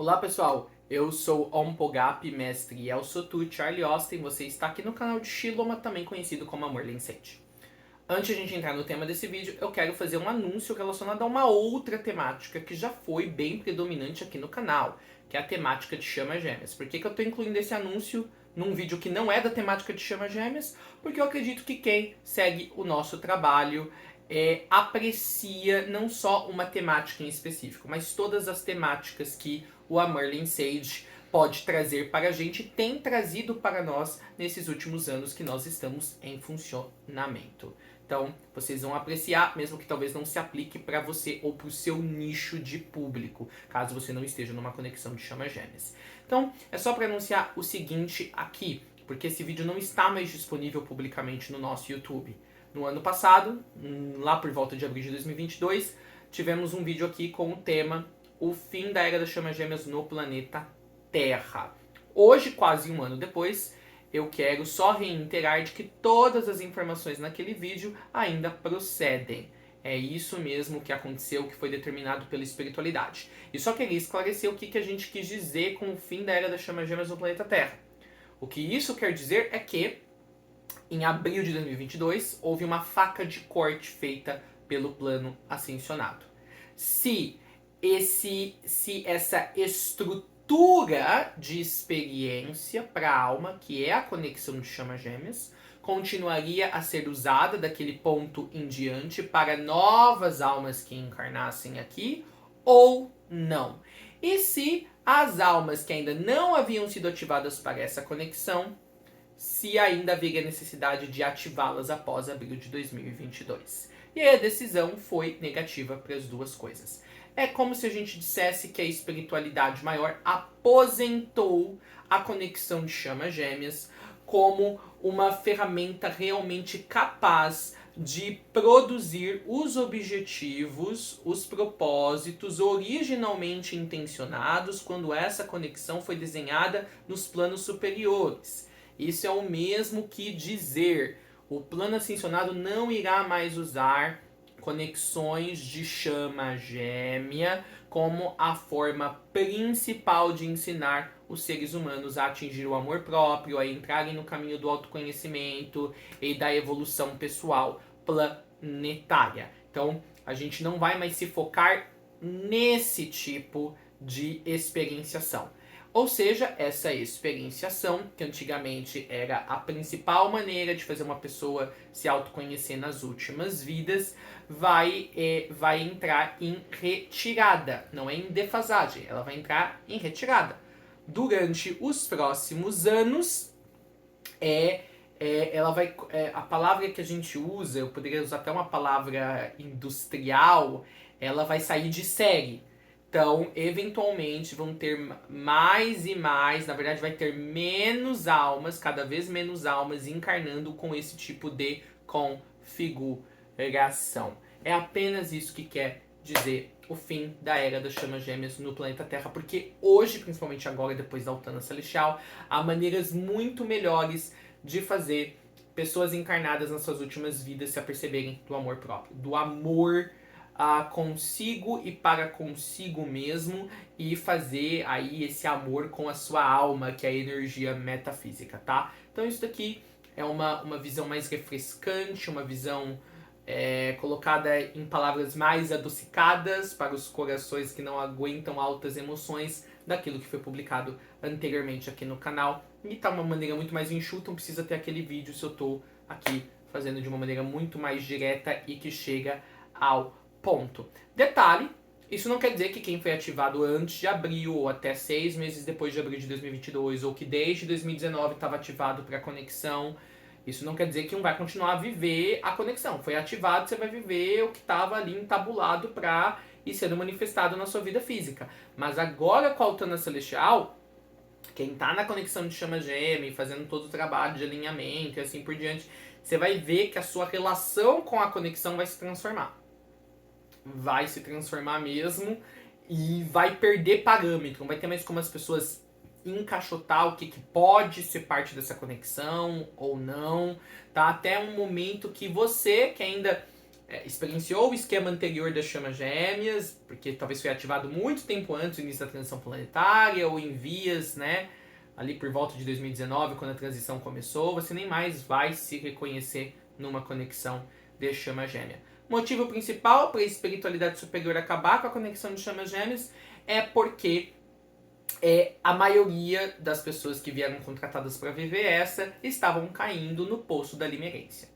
Olá pessoal, eu sou Ompogap, mestre Elsotu Charlie Austin, você está aqui no canal de Shiloma, também conhecido como Amor Sage. Antes de a gente entrar no tema desse vídeo, eu quero fazer um anúncio relacionado a uma outra temática que já foi bem predominante aqui no canal, que é a temática de Chama Gêmeas. Por que eu estou incluindo esse anúncio num vídeo que não é da temática de Chama Gêmeas? Porque eu acredito que quem segue o nosso trabalho aprecia não só uma temática em específico, mas todas as temáticas que o Amor Sage pode trazer para a gente, tem trazido para nós nesses últimos anos que nós estamos em funcionamento. Então, vocês vão apreciar, mesmo que talvez não se aplique para você ou para o seu nicho de público, caso você não esteja numa conexão de chama gêmeas. Então, é só para anunciar o seguinte aqui, porque esse vídeo não está mais disponível publicamente no nosso YouTube. No ano passado, lá por volta de abril de 2022, tivemos um vídeo aqui com o tema O fim da Era das Chamas Gêmeas no planeta Terra. Hoje, quase um ano depois, eu quero só reiterar de que todas as informações naquele vídeo ainda procedem. É isso mesmo que aconteceu, que foi determinado pela espiritualidade. E só queria esclarecer o que a gente quis dizer com o fim da Era das Chamas Gêmeas no planeta Terra. O que isso quer dizer é que, em abril de 2022, houve uma faca de corte feita pelo plano ascensionado. Se essa estrutura de experiência para a alma, que é a conexão de chama gêmeas, continuaria a ser usada daquele ponto em diante para novas almas que encarnassem aqui ou não. E se as almas que ainda não haviam sido ativadas para essa conexão, se ainda haveria necessidade de ativá-las após abril de 2022. E aí a decisão foi negativa para as duas coisas. É como se a gente dissesse que a espiritualidade maior aposentou a conexão de chama gêmeas como uma ferramenta realmente capaz de produzir os objetivos, os propósitos originalmente intencionados quando essa conexão foi desenhada nos planos superiores. Isso é o mesmo que dizer: o plano ascensionado não irá mais usar conexões de chama gêmea como a forma principal de ensinar os seres humanos a atingir o amor próprio, a entrarem no caminho do autoconhecimento e da evolução pessoal planetária. Então, a gente não vai mais se focar nesse tipo de experienciação. Ou seja, essa experienciação, que antigamente era a principal maneira de fazer uma pessoa se autoconhecer nas últimas vidas, vai entrar em retirada. Não é em defasagem, ela vai entrar em retirada. Durante os próximos anos, ela vai, a palavra que a gente usa, eu poderia usar até uma palavra industrial, ela vai sair de série. Então, eventualmente, vão ter mais e mais, na verdade vai ter menos almas, cada vez menos almas encarnando com esse tipo de configuração. É apenas isso que quer dizer o fim da Era das Chamas Gêmeas no planeta Terra, porque hoje, principalmente agora, depois da Altana Celestial, há maneiras muito melhores de fazer pessoas encarnadas nas suas últimas vidas se aperceberem do amor próprio, do amor consigo e para consigo mesmo, e fazer aí esse amor com a sua alma, que é a energia metafísica, tá? Então isso daqui é uma visão mais refrescante, uma visão colocada em palavras mais adocicadas para os corações que não aguentam altas emoções daquilo que foi publicado anteriormente aqui no canal. E tá uma maneira muito mais enxuta, não precisa ter aquele vídeo se eu tô aqui fazendo de uma maneira muito mais direta e que chega ao ponto. Detalhe, isso não quer dizer que quem foi ativado antes de abril ou até 6 meses depois de abril de 2022 ou que desde 2019 estava ativado para a conexão, isso não quer dizer que um vai continuar a viver a conexão. Foi ativado, você vai viver o que estava ali entabulado para ir sendo manifestado na sua vida física. Mas agora com a Altana Celestial, quem está na conexão de chama gêmea e fazendo todo o trabalho de alinhamento e assim por diante, você vai ver que a sua relação com a conexão vai se transformar. Vai se transformar mesmo e vai perder parâmetro. Não vai ter mais como as pessoas encaixotar o que pode ser parte dessa conexão ou não, tá? Até um momento que você, que ainda experienciou o esquema anterior das chamas gêmeas, porque talvez foi ativado muito tempo antes do início da transição planetária, ou em vias, né, ali por volta de 2019, quando a transição começou, você nem mais vai se reconhecer numa conexão de chama gêmea. Motivo principal para a espiritualidade superior acabar com a conexão de chamas gêmeas é porque a maioria das pessoas que vieram contratadas para viver essa estavam caindo no poço da limerência,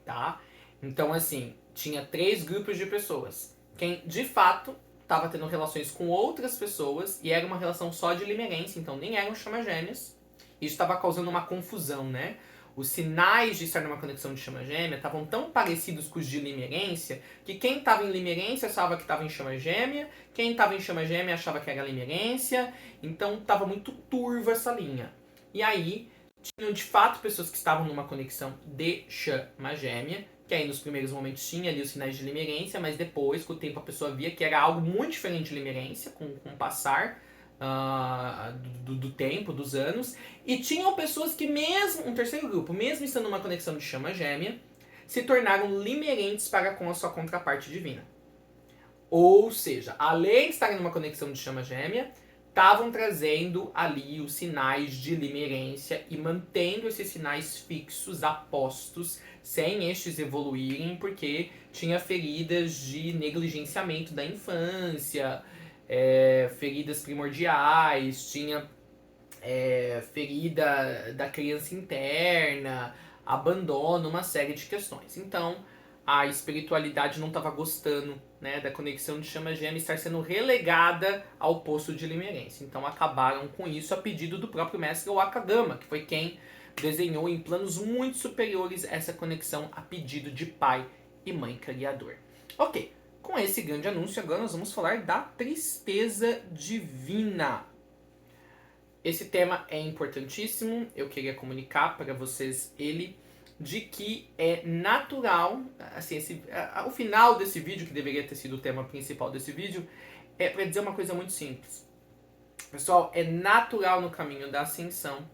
tá? Então, assim, tinha 3 grupos de pessoas. Quem, de fato, estava tendo relações com outras pessoas e era uma relação só de limerência, então nem eram chamas gêmeas. Isso estava causando uma confusão, né? Os sinais de estar numa conexão de chama gêmea estavam tão parecidos com os de limerência que quem estava em limerência achava que estava em chama gêmea, quem estava em chama gêmea achava que era limerência, então estava muito turva essa linha. E aí, tinham de fato pessoas que estavam numa conexão de chama gêmea, que aí nos primeiros momentos tinha ali os sinais de limerência, mas depois, com o tempo, a pessoa via que era algo muito diferente de limerência, com o passar do tempo, dos anos. E tinham pessoas que mesmo, um terceiro grupo, mesmo estando numa conexão de chama gêmea, se tornaram limerentes para com a sua contraparte divina. Ou seja, além de estarem numa conexão de chama gêmea, estavam trazendo ali os sinais de limerência e mantendo esses sinais fixos, apostos, sem estes evoluírem, porque tinha feridas de negligenciamento da infância, feridas primordiais, tinha ferida da criança interna, abandono, uma série de questões. Então, a espiritualidade não estava gostando, né, da conexão de chama gêmea estar sendo relegada ao poço de limerência. Então acabaram com isso a pedido do próprio mestre Wakagama, que foi quem desenhou em planos muito superiores essa conexão a pedido de pai e mãe criador. Ok, com esse grande anúncio agora nós vamos falar da tristeza divina. Esse tema é importantíssimo, eu queria comunicar para vocês ele, de que é natural, assim, o final desse vídeo, que deveria ter sido o tema principal desse vídeo, é para dizer uma coisa muito simples. Pessoal, é natural no caminho da ascensão,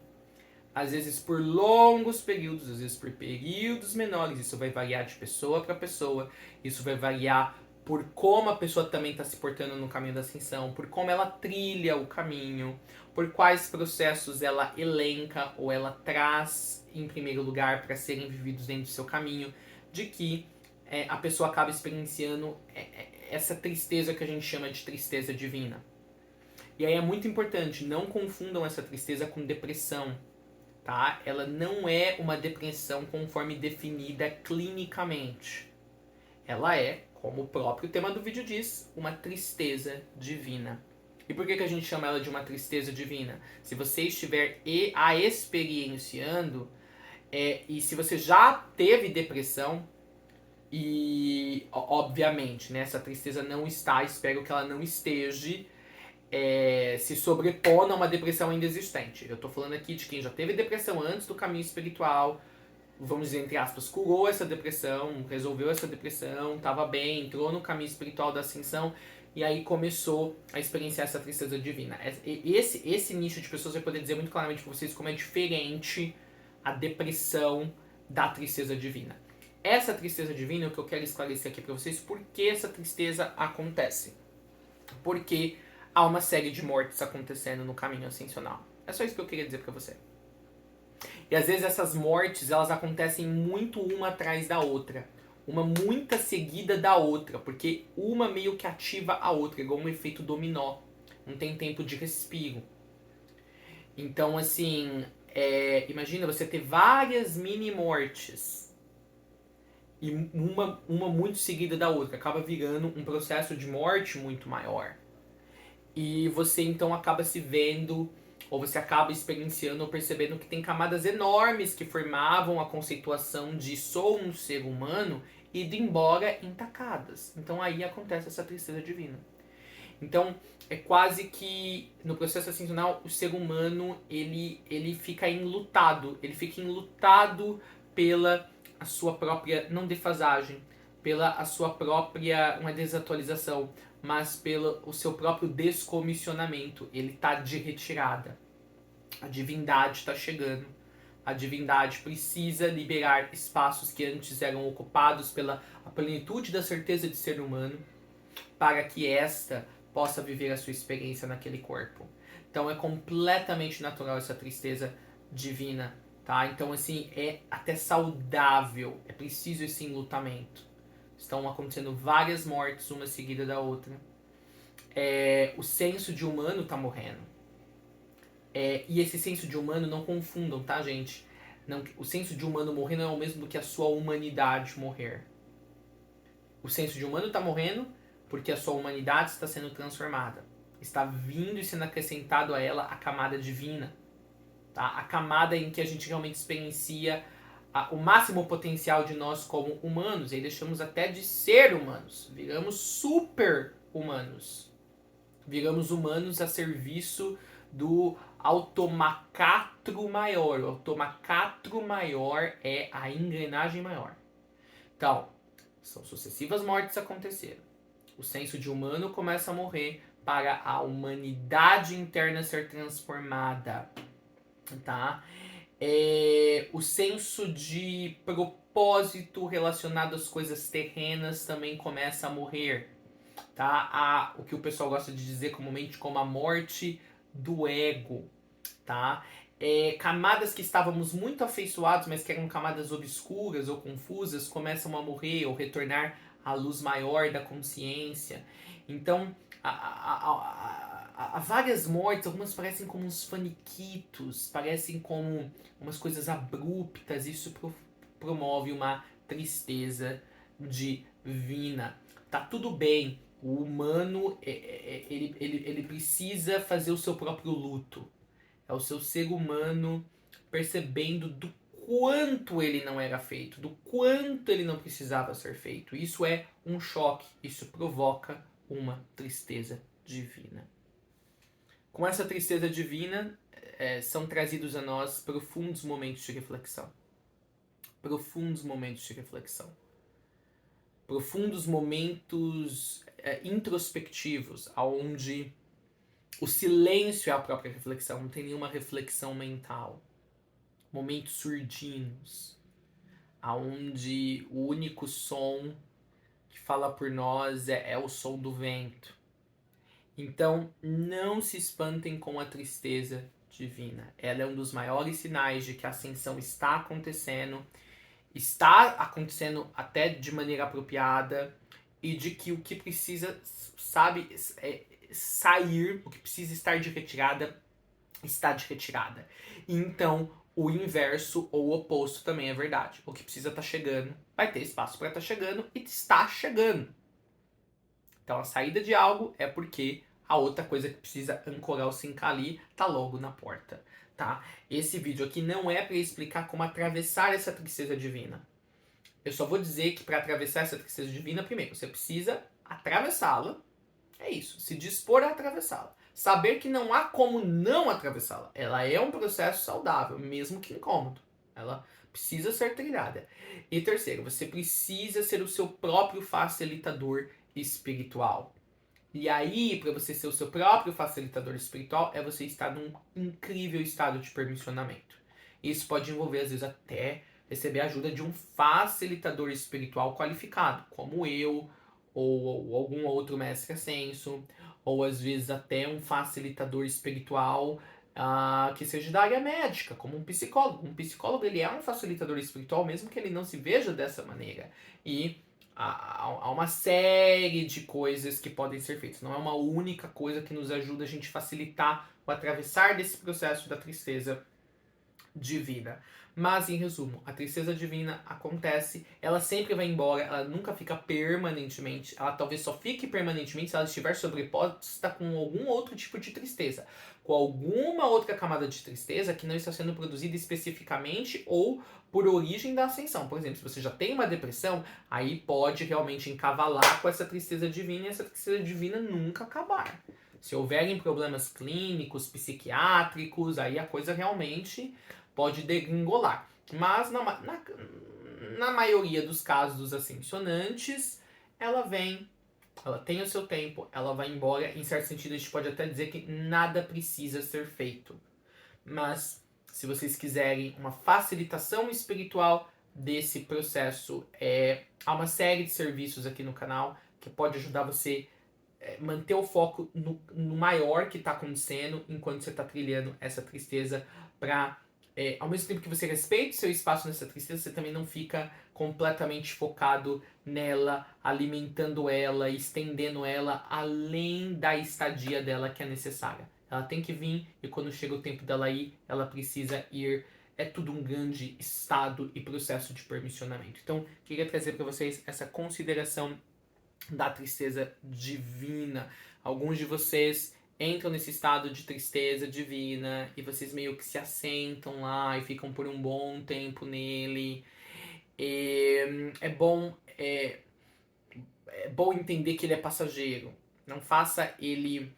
às vezes por longos períodos, às vezes por períodos menores, isso vai variar de pessoa para pessoa, isso vai variar por como a pessoa também está se portando no caminho da ascensão, por como ela trilha o caminho, por quais processos ela elenca ou ela traz em primeiro lugar para serem vividos dentro do seu caminho, de que a pessoa acaba experienciando essa tristeza que a gente chama de tristeza divina. E aí é muito importante, não confundam essa tristeza com depressão, tá? Ela não é uma depressão conforme definida clinicamente. Ela é, como o próprio tema do vídeo diz, uma tristeza divina. E por que a gente chama ela de uma tristeza divina? Se você estiver a experienciando, e se você já teve depressão, e obviamente, né, essa tristeza não está, espero que ela não esteja se sobrepondo a uma depressão ainda existente. Eu estou falando aqui de quem já teve depressão antes do caminho espiritual, vamos dizer, entre aspas, curou essa depressão, resolveu essa depressão, estava bem, entrou no caminho espiritual da ascensão e aí começou a experienciar essa tristeza divina. Esse nicho de pessoas vai poder dizer muito claramente para vocês como é diferente a depressão da tristeza divina. Essa tristeza divina é o que eu quero esclarecer aqui para vocês, por que essa tristeza acontece. Porque há uma série de mortes acontecendo no caminho ascensional. É só isso que eu queria dizer para você. E às vezes essas mortes, elas acontecem muito uma atrás da outra. Uma muita seguida da outra, porque uma meio que ativa a outra, igual um efeito dominó. Não tem tempo de respiro. Então, assim, imagina você ter várias mini-mortes. E uma muito seguida da outra. Acaba virando um processo de morte muito maior. E você, então, acaba se vendo, ou você acaba experienciando ou percebendo que tem camadas enormes que formavam a conceituação de sou um ser humano indo embora intacadas. Então aí acontece essa tristeza divina. Então é quase que no processo ascensional o ser humano ele fica enlutado. Ele fica enlutado pela a sua própria, não defasagem, pela a sua própria, uma desatualização, mas pelo o seu próprio descomissionamento. Ele está de retirada. A divindade está chegando. a divindade precisa liberar espaços que antes eram ocupados pela a plenitude da certeza de ser humano, para que esta possa viver a sua experiência naquele corpo. Então é completamente natural essa tristeza divina, tá? Então assim, é até saudável, é preciso esse enlutamento. Estão acontecendo várias mortes, uma seguida da outra. O senso de humano tá morrendo. E esse senso de humano, não confundam, tá, gente? Não, o senso de humano morrer não é o mesmo do que a sua humanidade morrer. O senso de humano tá morrendo porque a sua humanidade está sendo transformada. Está vindo e sendo acrescentado a ela a camada divina. Tá? A camada em que a gente realmente experiencia o máximo potencial de nós como humanos. E aí deixamos até de ser humanos. Viramos super humanos. Viramos humanos a serviço do automacatro maior. O automacatro maior é a engrenagem maior. Então, são sucessivas mortes aconteceram. O senso de humano começa a morrer para a humanidade interna ser transformada. Tá? O senso de propósito relacionado às coisas terrenas também começa a morrer. Tá? O que o pessoal gosta de dizer comumente como a morte do ego. Tá? Camadas que estávamos muito afeiçoados, mas que eram camadas obscuras ou confusas, começam a morrer ou retornar à luz maior da consciência. Então, há várias mortes, algumas parecem como uns faniquitos, parecem como umas coisas abruptas. Isso promove uma tristeza divina. Tá tudo bem, o humano ele precisa fazer o seu próprio luto. É o seu ser humano percebendo do quanto ele não era feito, do quanto ele não precisava ser feito. Isso é um choque, isso provoca uma tristeza divina. Com essa tristeza divina, são trazidos a nós profundos momentos de reflexão. Profundos momentos de reflexão. Profundos momentos introspectivos, onde o silêncio é a própria reflexão, não tem nenhuma reflexão mental. Momentos surdinos, onde o único som que fala por nós é o som do vento. Então, não se espantem com a tristeza divina. Ela é um dos maiores sinais de que a ascensão está acontecendo até de maneira apropriada, e de que o que precisa, sair, o que precisa estar de retirada, está de retirada. Então, o inverso ou o oposto também é verdade. O que precisa estar chegando, vai ter espaço para estar chegando e está chegando. Então, a saída de algo é porque a outra coisa que precisa ancorar ou sincar ali está logo na porta. Tá? Esse vídeo aqui não é para explicar como atravessar essa tristeza divina. Eu só vou dizer que para atravessar essa tristeza divina, primeiro, você precisa atravessá-la. É isso, se dispor a atravessá-la. Saber que não há como não atravessá-la. Ela é um processo saudável, mesmo que incômodo. Ela precisa ser trilhada. E terceiro, você precisa ser o seu próprio facilitador espiritual. E aí, para você ser o seu próprio facilitador espiritual, é você estar num incrível estado de permissionamento. Isso pode envolver, às vezes, até receber a ajuda de um facilitador espiritual qualificado, como eu, ou algum outro mestre ascenso, ou às vezes até um facilitador espiritual que seja da área médica, como um psicólogo. Um psicólogo, ele é um facilitador espiritual, mesmo que ele não se veja dessa maneira. E há uma série de coisas que podem ser feitas. Não é uma única coisa que nos ajuda a gente facilitar o atravessar desse processo da tristeza divina. Mas, em resumo, a tristeza divina acontece, ela sempre vai embora, ela nunca fica permanentemente, ela talvez só fique permanentemente se ela estiver sobreposta com algum outro tipo de tristeza, com alguma outra camada de tristeza que não está sendo produzida especificamente ou por origem da ascensão. Por exemplo, se você já tem uma depressão, aí pode realmente encavalar com essa tristeza divina e essa tristeza divina nunca acabar. Se houverem problemas clínicos, psiquiátricos, aí a coisa realmente pode degringolar. Mas na maioria dos casos dos ascensionantes, ela vem, ela tem o seu tempo, ela vai embora. Em certo sentido, a gente pode até dizer que nada precisa ser feito. Mas Se vocês quiserem uma facilitação espiritual desse processo, há uma série de serviços aqui no canal que pode ajudar você manter o foco no maior que está acontecendo enquanto você está trilhando essa tristeza para ao mesmo tempo que você respeita o seu espaço nessa tristeza, você também não fica completamente focado nela, alimentando ela, estendendo ela além da estadia dela que é necessária. Ela tem que vir e quando chega o tempo dela ir, ela precisa ir. É tudo um grande estado e processo de permissionamento. Então, queria trazer para vocês essa consideração da tristeza divina. Alguns de vocês entram nesse estado de tristeza divina e vocês meio que se assentam lá e ficam por um bom tempo nele. É bom entender que ele é passageiro. Não faça ele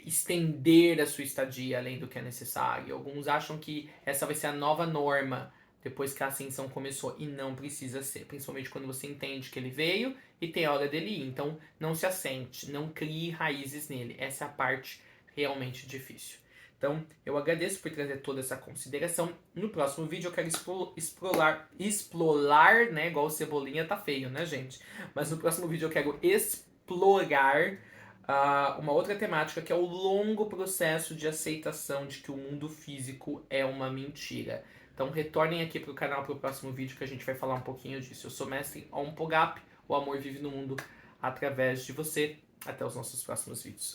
estender a sua estadia além do que é necessário. Alguns acham que essa vai ser a nova norma depois que a ascensão começou, e não precisa ser, principalmente quando você entende que ele veio e tem a hora dele ir. Então não se assente, não crie raízes nele. Essa é a parte realmente difícil. Então eu agradeço por trazer toda essa consideração. No próximo vídeo eu quero explorar, né? Igual o Cebolinha tá feio, né, gente? Mas no próximo vídeo eu quero explorar uma outra temática que é o longo processo de aceitação de que o mundo físico é uma mentira. Então retornem aqui para o canal para o próximo vídeo que a gente vai falar um pouquinho disso. Eu sou mestre Ompogap, o amor vive no mundo através de você. Até os nossos próximos vídeos.